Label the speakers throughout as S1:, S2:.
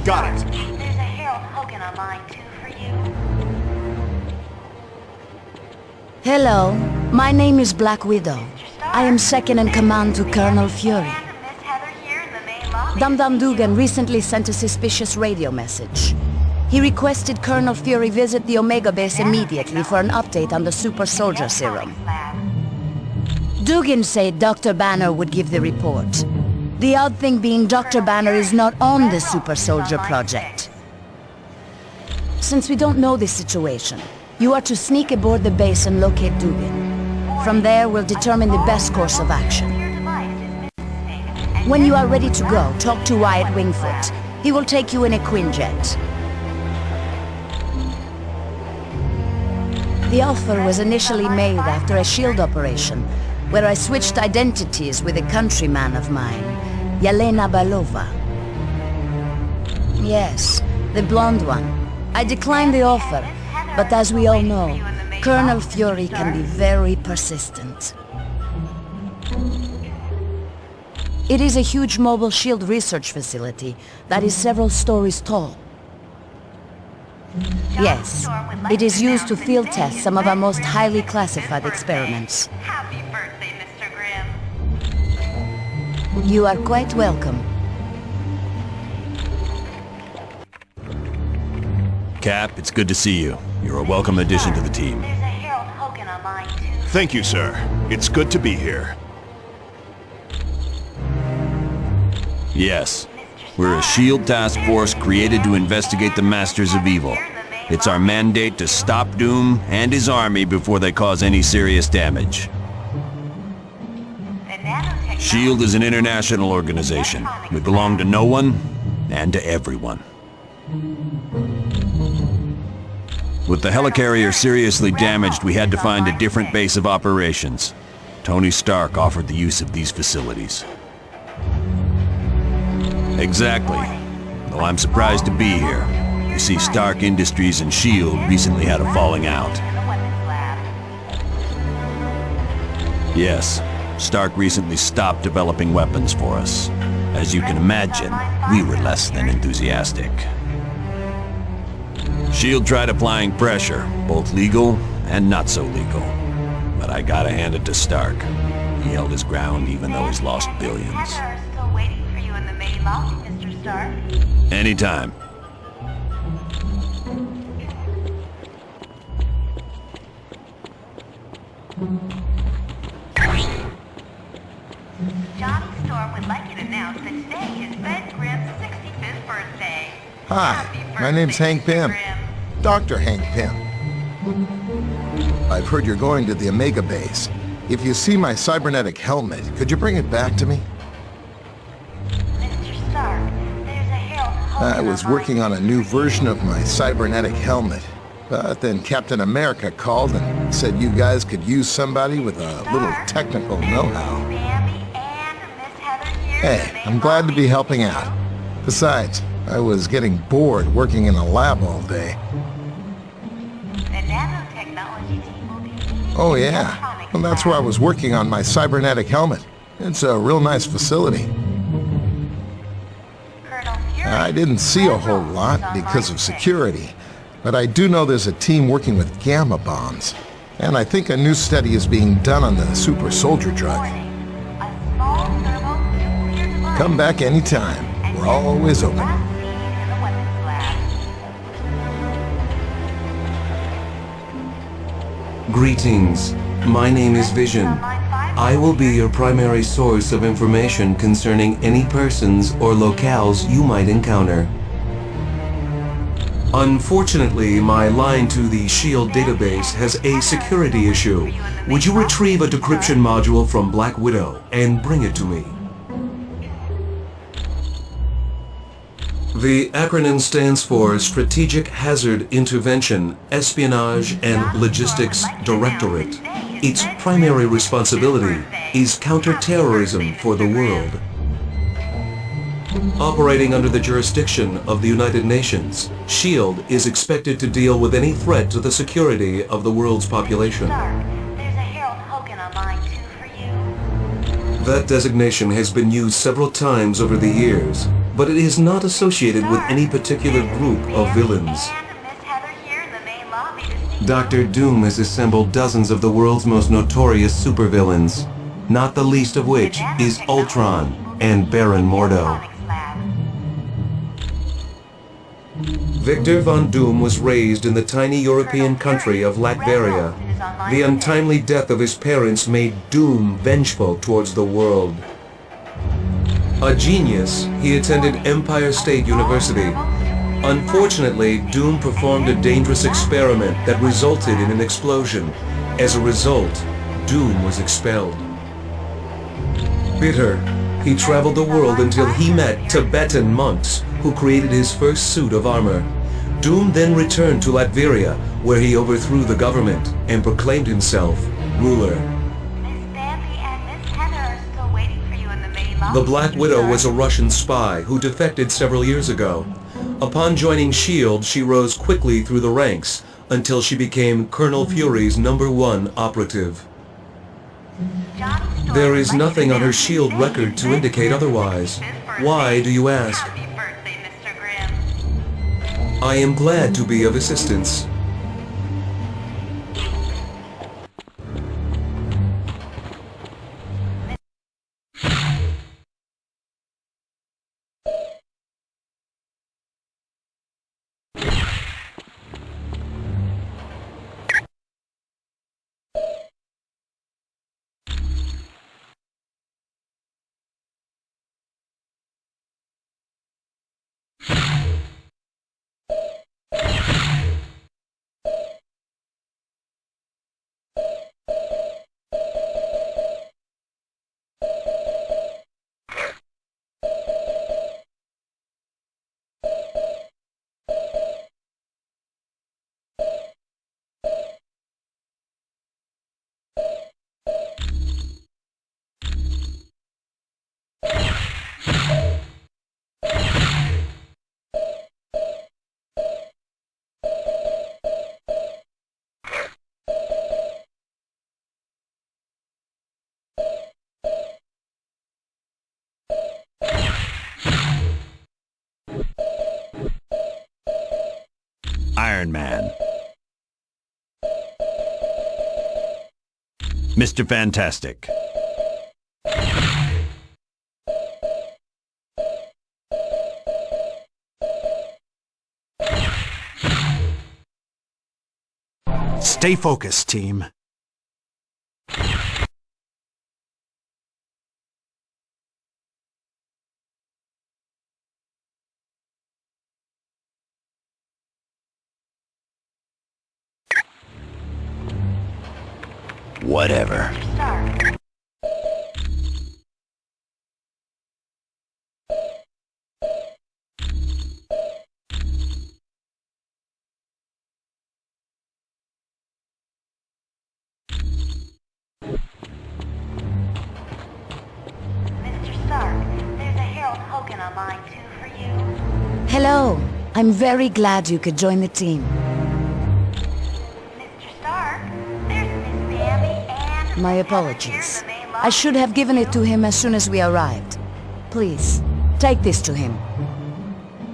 S1: Got it.
S2: There's a Harold Hogan on line 2 for you.
S3: Hello, my name is Black Widow. I am second in command to Colonel Fury. Dum-Dum Dugan recently sent a suspicious radio message. He requested Colonel Fury visit the Omega base immediately for an update on the super soldier serum. Dugan said Dr. Banner would give the report. The odd thing being Dr. Banner is not on the super soldier project. Since we don't know this situation, you are to sneak aboard the base and locate Dugan. From there, we'll determine the best course of action. When you are ready to go, talk to Wyatt Wingfoot. He will take you in a Quinjet. The offer was initially made after a SHIELD operation, where I switched identities with a countryman of mine, Yelena Balova. Yes, the blonde one. I declined the offer, but as we all know, Colonel Fury can be very persistent. It is a huge mobile SHIELD research facility that is several stories tall. Yes, it is used to field test some of our most highly classified experiments.
S2: Happy birthday, Mr. Grimm.
S3: You are quite welcome.
S4: Cap, it's good to see you. You're a welcome addition to the team.
S2: There's a Harold Hogan on line 2.
S1: Thank you, sir. It's good to be here.
S4: Yes. We're a SHIELD task force created to investigate the Masters of Evil. It's our mandate to stop Doom and his army before they cause any serious damage. SHIELD is an international organization. We belong to no one and to everyone. With the helicarrier seriously damaged, we had to find a different base of operations. Tony Stark offered the use of these facilities. Exactly. Though I'm surprised to be here. You see, Stark Industries and SHIELD recently had a falling out. Yes, Stark recently stopped developing weapons for us. As you can imagine, we were less than enthusiastic. SHIELD tried applying pressure, both legal and not so legal. But I gotta hand it to Stark. He held his ground even though he's lost billions.
S2: Mr. Stark.
S4: Anytime.
S2: Johnny Storm would like you to announce that today is Ben Grimm's 65th birthday.
S5: Hi,
S2: Happy
S5: my
S2: birthday,
S5: name's Hank
S2: Mr.
S5: Pym.
S2: Grimm.
S5: Dr. Hank Pym. I've heard you're going to the Omega base. If you see my cybernetic helmet, could you bring it back to me?
S2: Mr. Stark, there's a Harold Hogan
S5: I was
S2: on line
S5: working on a new version of my cybernetic helmet. But then Captain America called and said you guys could use somebody with a little technical know-how. Hey, I'm glad to be helping out. Besides, I was getting bored working in a lab all day. Oh yeah, well that's where I was working on my cybernetic helmet. It's a real nice facility. I didn't see a whole lot because of security, but I do know there's a team working with gamma bombs. And I think a new study is being done on the super soldier drug. Come back anytime. We're always open.
S6: Greetings. My name is Vision. I will be your primary source of information concerning any persons or locales you might encounter. Unfortunately, my line to the SHIELD database has a security issue. Would you retrieve a decryption module from Black Widow and bring it to me? The acronym stands for Strategic Hazard Intervention, Espionage and Logistics Directorate. Its primary responsibility is counterterrorism for the world. Operating under the jurisdiction of the United Nations, SHIELD is expected to deal with any threat to the security of the world's population.
S2: There's a Harold Hogan on line 2 for you.
S6: That designation has been used several times over the years. but it is not associated with any particular group of villains.
S2: And Miss Heather here in the main lobby to see
S6: Dr. Doom has assembled dozens of the world's most notorious supervillains, not the least of which is Ultron and Baron Mordo.
S2: Electronics Lab.
S6: Victor Von Doom was raised in the tiny European country of Latveria. The untimely death of his parents made Doom vengeful towards the world. A genius, he attended Empire State University. Unfortunately, Doom performed a dangerous experiment that resulted in an explosion. As a result, Doom was expelled. Bitter, he traveled the world until he met Tibetan monks who created his first suit of armor. Doom then returned to Latveria, where he overthrew the government and proclaimed himself ruler.
S2: Miss Bambi and Miss Heather are still waiting for you in the main lobby.
S6: The Black Widow was a Russian spy who defected several years ago. Upon joining S.H.I.E.L.D., she rose quickly through the ranks until she became Colonel Fury's #1 operative. There is nothing on her S.H.I.E.L.D. record to indicate otherwise. Why, do you ask?
S2: Happy birthday, Mr. Grimm.
S6: I am glad to be of assistance.
S4: Iron Man. Mr. Fantastic.
S1: Stay focused, team.
S4: Whatever.
S2: Stark. Mr. Stark, there's a Harold Hogan on line 2 for you.
S3: Hello. I'm very glad you could join the team.
S2: Mr. Stark, there's Miss Bambi and
S3: My
S2: Miss Heather
S3: apologies.
S2: here in the main
S3: I
S2: lobby
S3: should have given it to him as soon as we arrived. Please, take this to him.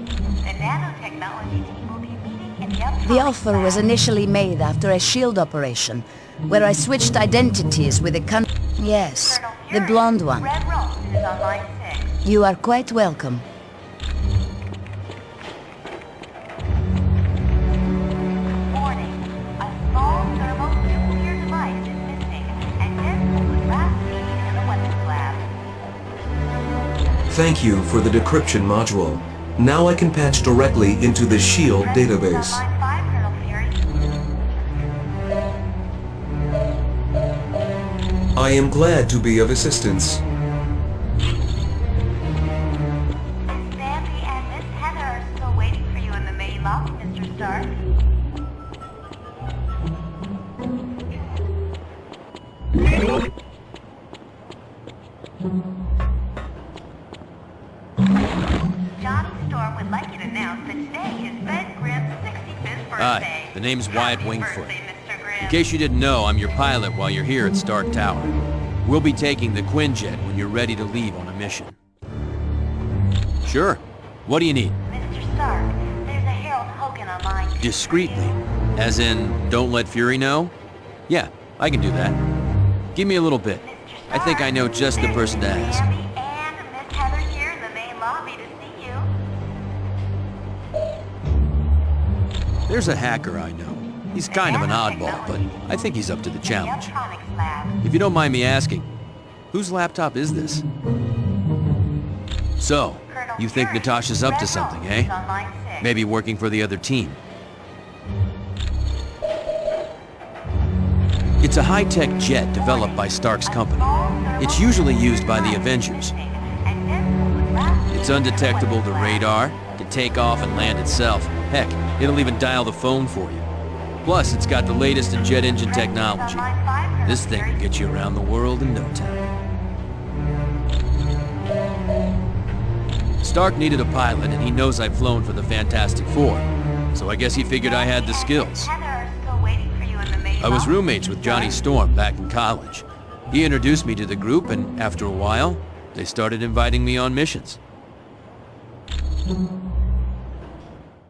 S2: The nanotechnology team will be meeting in the
S3: The
S2: electronics
S3: offer was
S2: lab.
S3: initially made after a SHIELD operation, where I switched identities with the Yes,
S2: Colonel
S3: the
S2: Fury,
S3: blonde one.
S2: Red Rose is on line 6.
S3: You are quite welcome.
S2: Warning. A small thermonuclear device is missing and this was last seen in the weapons lab.
S6: Thank you for the decryption module. Now I can patch directly into the S.H.I.E.L.D.
S2: Red Rose is
S6: database.
S2: on line 5, Colonel Fury.
S6: I am glad to be of assistance.
S2: Miss Bambi and Miss Heather are still waiting for you in the main lobby, Mr. Stark. Johnny Storm would like you to announce that today is Ben Grimm's 65th birthday.
S7: Hi, the name's Wyatt
S2: Happy
S7: Wingfoot.
S2: birthday, Mr. Grimm.
S7: In case you didn't know, I'm your pilot while you're here at Stark Tower. We'll be taking the Quinjet when you're ready to leave on a mission. Sure, What do you need?
S2: Mr. Stark, there's a Harold Hogan on line 2.
S7: Discreetly. As in, don't let Fury know? Yeah, I can do that. Give me a little bit. I think I know just the person to ask.
S2: Abby and Miss Heather here in the main lobby to see you.
S7: There's a hacker I know. He's kind of an oddball, but I think he's up to the challenge.
S2: Electronics lab.
S7: If you don't mind me asking, whose laptop is this? So, you think Natasha's up to something, eh?
S2: On line 6.
S7: Maybe working for the other team. It's a high-tech jet developed by Stark's company. It's usually used by the Avengers. It's undetectable to radar, can take off and land itself. Heck, it'll even dial the phone for you. Plus, it's got the latest in jet engine technology. This thing will get you around the world in no time. Stark needed a pilot, and he knows I've flown for the Fantastic Four. So I guess he figured I had the skills. I was roommates with Johnny Storm back in college. He introduced me to the group, and after a while, they started inviting me on missions.